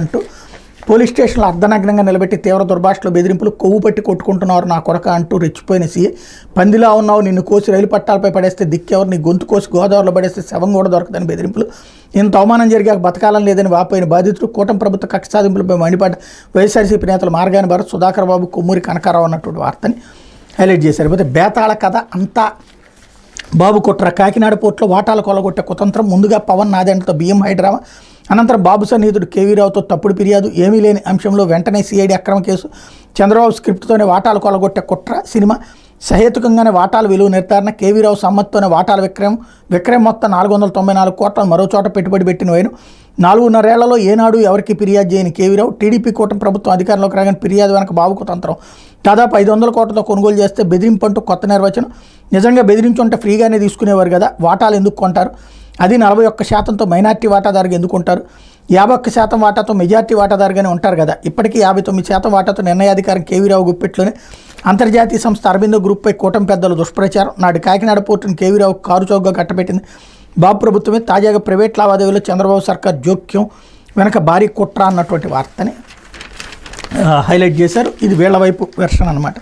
అంటూ పోలీస్ స్టేషన్లో అర్ధనగ్నంగా నిలబెట్టి తీవ్ర దుర్భాషలో బెదిరింపులు, కొవ్వు పట్టి కొట్టుకుంటున్నారు నా కొరక అంటూ రెచ్చిపోయిన సీఏ. పందిలా ఉన్నావు, నిన్ను కోసి రైలు పట్టాలపై పడేస్తే దిక్కెవరు, నీ గొంతు కోసి గోదావరిలో పడేస్తే శవం కూడా దొరకదని బెదిరింపులు. ఇంత అవమానం జరిగాక బతకాలం లేదని వాపోయిన బాధితుడు. కూటమి ప్రభుత్వ కక్ష సాధింపులపై మండిపడ్డ వైఎస్ఆర్సీపీ నేతలు మార్గాని భరత్, సుధాకర్ బాబు, కొమ్మూరి కనకారావు అన్నటువంటి వార్తని హైలైట్ చేశారు. పోతే బేతాళ కథ అంతా బాబు కుట్ర. కాకినాడ పోర్టులో వాటాలు కొలగొట్టే కుతంత్రం. ముందుగా పవన్ నాదెండ్లతో బియ్యం హైడ్రామా, అనంతరం బాబు సన్నిహితుడు కేవీరావుతో తప్పుడు ఫిర్యాదు. ఏమీ లేని అంశంలో వెంటనే సిఐడి అక్రమ కేసు. చంద్రబాబు స్క్రిప్ట్తోనే వాటాలు కొలగొట్టే కుట్ర. సహేతుకంగానే వాటాల విలువ నిర్ధారణ. కేవీరావు సమ్మతితోనే వాటాల విక్రయం మొత్తం 494 కోట్లను మరో చోట పెట్టుబడి పెట్టిన వైను. 4.5 ఏళ్లలో ఏనాడు ఎవరికి ఫిర్యాదు చేయని కేవీరావు. టీడీపీ కూటమి ప్రభుత్వం అధికారంలోకి రాగానే ఫిర్యాదు వెనక బాబుకు తంత్రం. దాదాపు 500 కోట్లతో కొనుగోలు చేస్తే బెదిరింపు అంటూ కొత్త నిర్వచనం. నిజంగా బెదిరించుంటే ఫ్రీగానే తీసుకునేవారు కదా, వాటాలు ఎందుకు కొంటారు? అది 41%తో మైనార్టీ వాటాదారుగా ఎందుకుంటారు? 51% వాటాతో మెజార్టీ వాటాదారుగానే ఉంటారు కదా. ఇప్పటికీ 59% వాటాతో నిర్ణయాధికారం కేవీరావు గుప్పెట్లోనే. అంతర్జాతీయ సంస్థ అరబిందో గ్రూప్పై కూటమి పెద్దలు దుష్ప్రచారం. నాడు కాకినాడ పోర్టును కేవీరావు కారు చౌకగా కట్టబెట్టింది బాబు ప్రభుత్వమే. తాజాగా ప్రైవేట్ లావాదేవీలో చంద్రబాబు సర్కార్ జోక్యం వెనక భారీ కుట్ర అన్నటువంటి వార్తని హైలైట్ చేశారు. ఇది వీళ్ళ వైపు వెర్షన్ అనమాట.